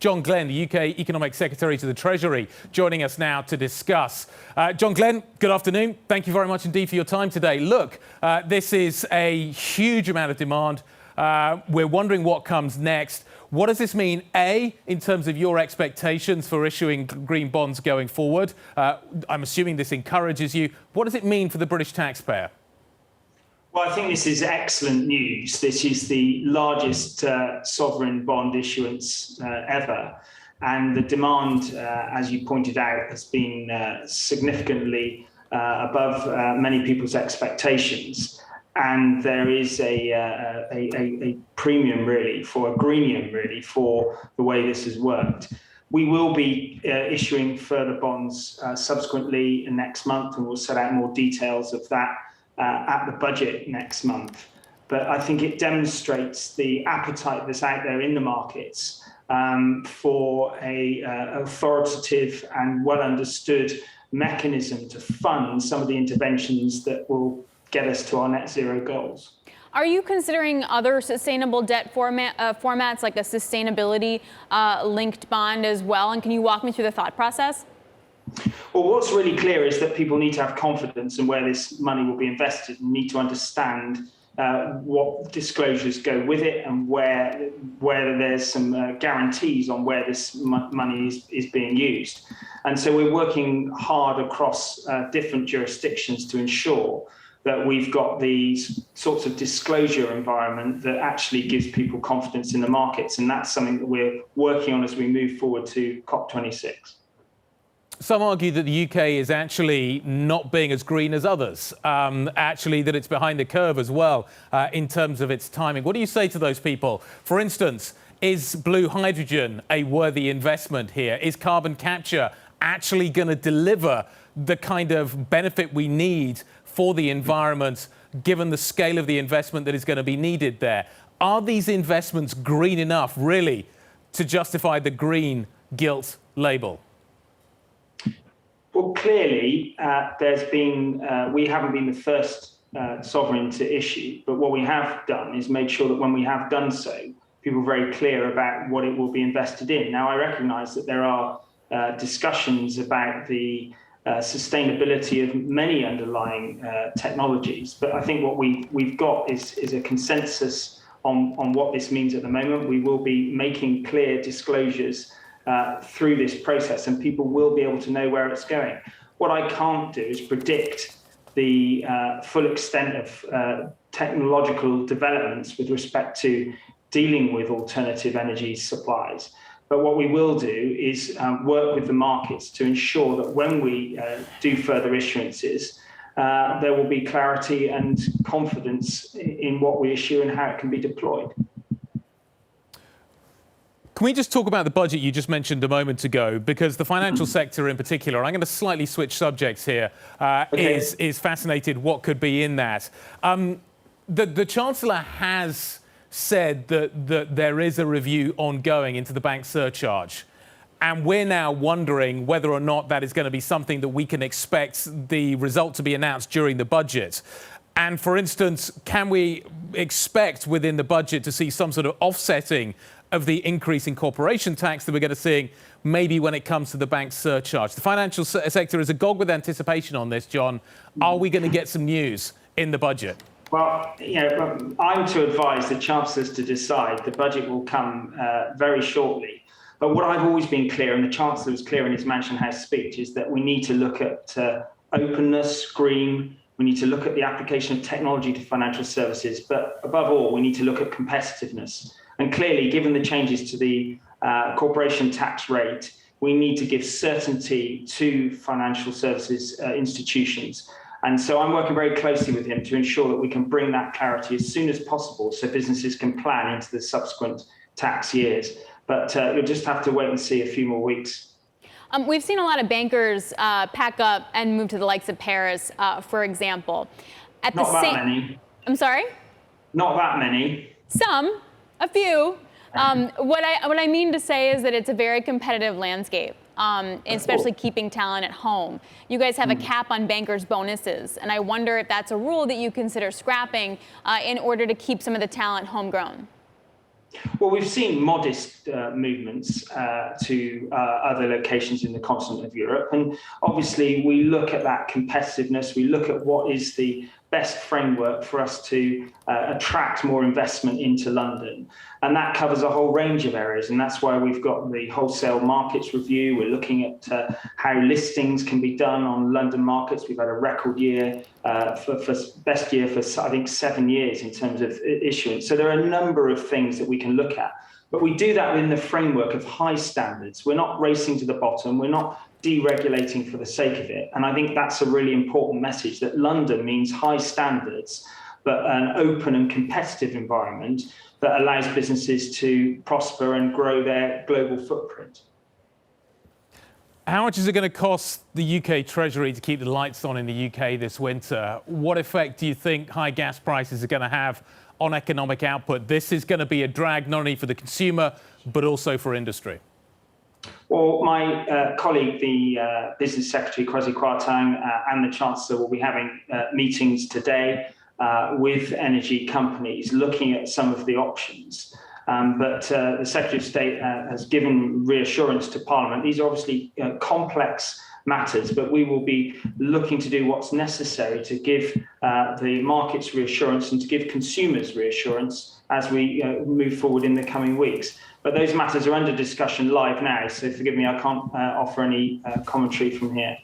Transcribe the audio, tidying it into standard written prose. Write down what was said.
John Glen, the UK Economic Secretary to the Treasury, joining us now to discuss. John Glen, good afternoon. Thank you very much indeed for your time today. Look, this is a huge amount of demand. We're wondering what comes next. What does this mean, A, in terms of your expectations for issuing green bonds going forward? I'm assuming this encourages you. What does it mean for the British taxpayer? Well, I think this is excellent news. This is the largest sovereign bond issuance ever. And the demand, as you pointed out, has been significantly above many people's expectations. And there is a premium, really, for a greenium, really, for the way this has worked. We will be issuing further bonds subsequently next month, and we'll set out more details of that at the budget next month. But I think it demonstrates the appetite that's out there in the markets for a authoritative and well understood mechanism to fund some of the interventions that will get us to our net zero goals. Are you considering other sustainable debt formats like a sustainability linked bond as well? And can you walk me through the thought process? Well, what's really clear is that people need to have confidence in where this money will be invested and need to understand what disclosures go with it and where there's some guarantees on where this money is being used. And so we're working hard across different jurisdictions to ensure that we've got these sorts of disclosure environment that actually gives people confidence in the markets. And that's something that we're working on as we move forward to COP26. Some argue that the UK is actually not being as green as others, actually that it's behind the curve as well in terms of its timing. What do you say to those people? For instance, is blue hydrogen a worthy investment here? Is carbon capture actually going to deliver the kind of benefit we need for the environment, given the scale of the investment that is going to be needed there? Are these investments green enough, really, to justify the green gilt label? Well, clearly, we haven't been the first sovereign to issue, but what we have done is made sure that when we have done so, people are very clear about what it will be invested in. Now, I recognise that there are discussions about the sustainability of many underlying technologies, but I think what we've got is a consensus on what this means at the moment. We will be making clear disclosures through this process, and people will be able to know where it's going. What I can't do is predict the full extent of technological developments with respect to dealing with alternative energy supplies. But what we will do is work with the markets to ensure that when we do further issuances, there will be clarity and confidence in what we issue and how it can be deployed. Can we just talk about the budget you just mentioned a moment ago? Because the financial sector in particular, I'm going to slightly switch subjects here, is fascinated what could be in that. The Chancellor has said that there is a review ongoing into the bank surcharge. And we're now wondering whether or not that is going to be something that we can expect the result to be announced during the budget. And for instance, can we expect within the budget to see some sort of offsetting of the increase in corporation tax that we're going to see maybe when it comes to the bank surcharge? The financial sector is agog with anticipation on this, John. Are we going to get some news in the budget? Well, I'm to advise the chancellors to decide. The budget will come very shortly. But what I've always been clear, and the Chancellor was clear in his Mansion House speech, is that we need to look at openness, green. We need to look at the application of technology to financial services. But above all, we need to look at competitiveness. And clearly, given the changes to the corporation tax rate, we need to give certainty to financial services institutions. And so I'm working very closely with him to ensure that we can bring that clarity as soon as possible so businesses can plan into the subsequent tax years. But you'll just have to wait and see a few more weeks. We've seen a lot of bankers pack up and move to the likes of Paris, for example. Not that many. I'm sorry? Not that many. Some, a few. What I mean to say is that it's a very competitive landscape, especially keeping talent at home. You guys have a cap on bankers' bonuses, and I wonder if that's a rule that you consider scrapping in order to keep some of the talent homegrown. Well, we've seen modest movements to other locations in the continent of Europe. And obviously, we look at that competitiveness. We look at what is the best framework for us to attract more investment into London. And that covers a whole range of areas. And that's why we've got the wholesale markets review. We're looking at how listings can be done on London markets. We've had a record year for best year for, I think, 7 years in terms of issuance. So there are a number of things that we can look at. But we do that within the framework of high standards. We're not racing to the bottom. We're not deregulating for the sake of it. And I think that's a really important message, that London means high standards, but an open and competitive environment that allows businesses to prosper and grow their global footprint. How much is it going to cost the UK Treasury to keep the lights on in the UK this winter? What effect do you think high gas prices are going to have on economic output? This is going to be a drag not only for the consumer, but also for industry. Well, my colleague, the Business Secretary, Kwasi Kwarteng, and the Chancellor will be having meetings today with energy companies looking at some of the options. But the Secretary of State has given reassurance to Parliament. These are obviously complex matters, but we will be looking to do what's necessary to give the markets reassurance and to give consumers reassurance as we move forward in the coming weeks. But those matters are under discussion live now, so forgive me, I can't offer any commentary from here.